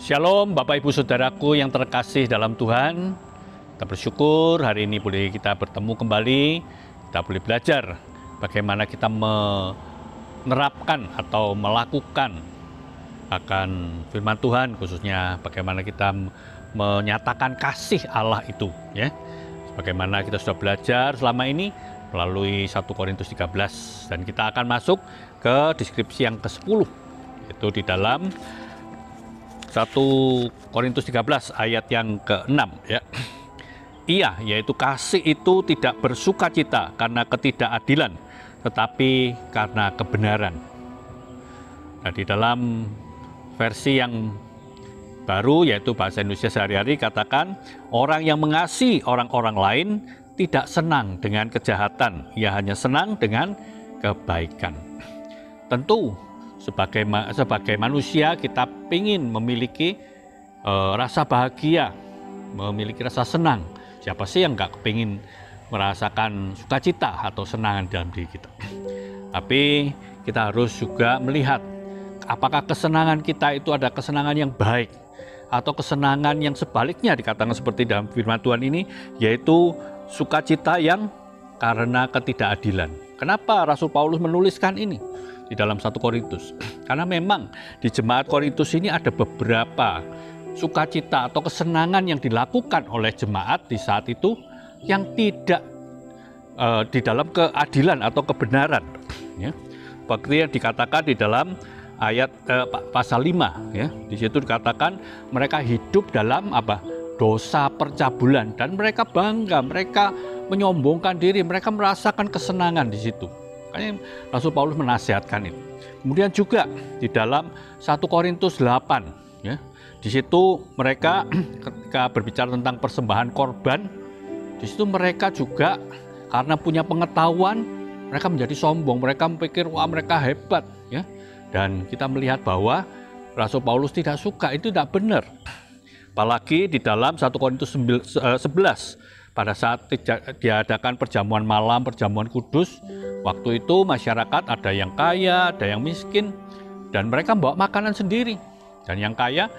Shalom Bapak Ibu Saudaraku yang terkasih dalam Tuhan. Kita bersyukur hari ini boleh kita bertemu kembali. Kita boleh belajar bagaimana kita menerapkan atau melakukan akan firman Tuhan, khususnya bagaimana kita menyatakan kasih Allah itu, ya. Bagaimana kita sudah belajar selama ini melalui 1 Korintus 13, dan kita akan masuk ke deskripsi yang ke-10, itu di dalam 1 Korintus 13 ayat yang ke-6, ya. Ia, yaitu kasih itu tidak bersukacita karena ketidakadilan, tetapi karena kebenaran. Nah, di dalam versi yang baru, yaitu bahasa Indonesia sehari-hari, katakan, orang yang mengasihi orang-orang lain tidak senang dengan kejahatan, ia hanya senang dengan kebaikan. Tentu, sebagai manusia kita ingin memiliki rasa bahagia, memiliki rasa senang. Siapa sih yang nggak kepingin merasakan sukacita atau senangan dalam diri kita? Tapi kita harus juga melihat apakah kesenangan kita itu ada kesenangan yang baik atau kesenangan yang sebaliknya, dikatakan seperti dalam firman Tuhan ini, yaitu sukacita yang karena ketidakadilan. Kenapa Rasul Paulus menuliskan ini di dalam 1 Korintus? Karena memang di jemaat Korintus ini ada beberapa sukacita atau kesenangan yang dilakukan oleh jemaat di saat itu yang tidak di dalam keadilan atau kebenaran, ya. Seperti yang dikatakan di dalam ayat pasal 5, ya. Di situ dikatakan mereka hidup dalam dosa percabulan, dan mereka bangga, mereka menyombongkan diri, mereka merasakan kesenangan di situ. Makanya Rasul Paulus menasihatkan itu. Kemudian juga di dalam 1 Korintus 8, ya. Di situ mereka ketika berbicara tentang persembahan korban, di situ mereka juga karena punya pengetahuan, mereka menjadi sombong, mereka memikir wah mereka hebat, ya. Dan kita melihat bahwa Rasul Paulus tidak suka, itu tidak benar. Apalagi di dalam 1 Korintus 11, pada saat diadakan perjamuan malam, perjamuan kudus, waktu itu masyarakat ada yang kaya, ada yang miskin, dan mereka bawa makanan sendiri. Dan yang kaya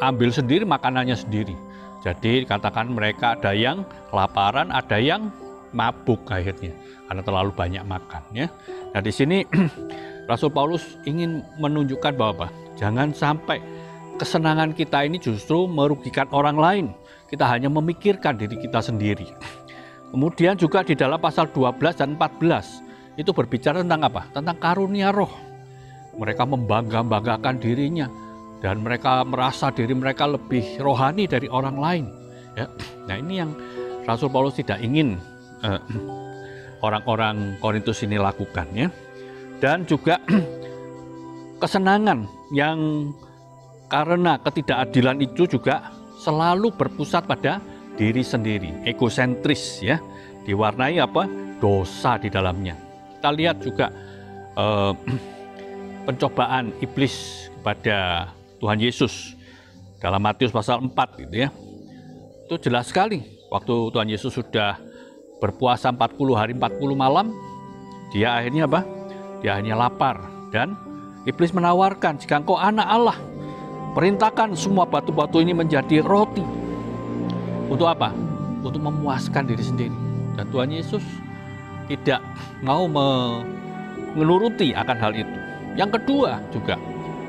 ambil sendiri makanannya sendiri. Jadi katakan mereka ada yang kelaparan, ada yang mabuk akhirnya karena terlalu banyak makan, ya. Nah, di sini Rasul Paulus ingin menunjukkan bahwa jangan sampai kesenangan kita ini justru merugikan orang lain. Kita hanya memikirkan diri kita sendiri. Kemudian juga di dalam pasal 12 dan 14 itu berbicara tentang apa? Tentang karunia roh. Mereka membangga-banggakan dirinya dan mereka merasa diri mereka lebih rohani dari orang lain, ya. Nah, ini yang Rasul Paulus tidak ingin orang-orang Korintus ini lakukan, ya. Dan juga kesenangan yang karena ketidakadilan itu juga selalu berpusat pada diri sendiri, egosentris, ya, diwarnai dosa di dalamnya. Kita lihat juga pencobaan iblis kepada Tuhan Yesus dalam Matius pasal 4, gitu, ya. Itu jelas sekali waktu Tuhan Yesus sudah berpuasa 40 hari 40 malam, dia akhirnya Dia akhirnya lapar, dan iblis menawarkan, jika engkau anak Allah, perintahkan semua batu-batu ini menjadi roti. Untuk apa? Untuk memuaskan diri sendiri. Dan Tuhan Yesus tidak mau menuruti akan hal itu. Yang kedua juga,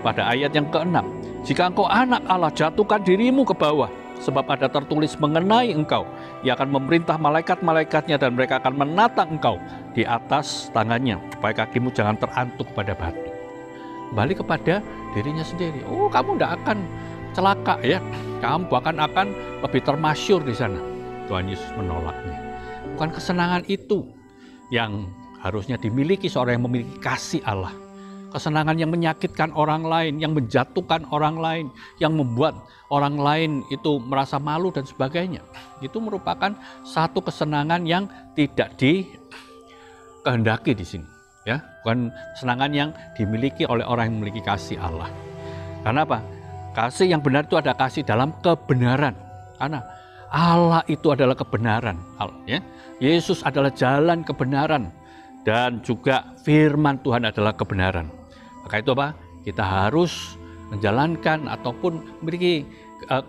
pada ayat yang ke-6, jika engkau anak Allah, jatuhkan dirimu ke bawah, sebab ada tertulis mengenai engkau, ia akan memerintah malaikat-malaikatnya dan mereka akan menatang engkau di atas tangannya, supaya kakimu jangan terantuk pada batu. Kembali kepada dirinya sendiri. Oh, kamu tidak akan celaka, ya. Kamu bahkan akan lebih termasyur di sana. Tuhan Yesus menolaknya. Bukan kesenangan itu yang harusnya dimiliki seorang yang memiliki kasih Allah. Kesenangan yang menyakitkan orang lain, yang menjatuhkan orang lain, yang membuat orang lain itu merasa malu dan sebagainya. Itu merupakan satu kesenangan yang tidak dikehendaki di sini, ya. Bukan kesenangan yang dimiliki oleh orang yang memiliki kasih Allah. Karena apa? Kasih yang benar itu ada kasih dalam kebenaran. Karena Allah itu adalah kebenaran, ya. Yesus adalah jalan kebenaran, dan juga firman Tuhan adalah kebenaran. Maka itu kita harus menjalankan ataupun memiliki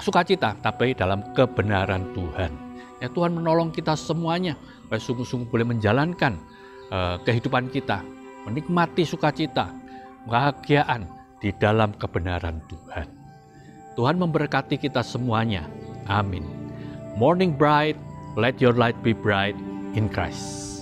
sukacita, tapi dalam kebenaran Tuhan. Ya, Tuhan menolong kita semuanya supaya sungguh-sungguh boleh menjalankan kehidupan kita, menikmati sukacita, kebahagiaan di dalam kebenaran Tuhan. Tuhan memberkati kita semuanya. Amin. Morning bright, let your light be bright in Christ.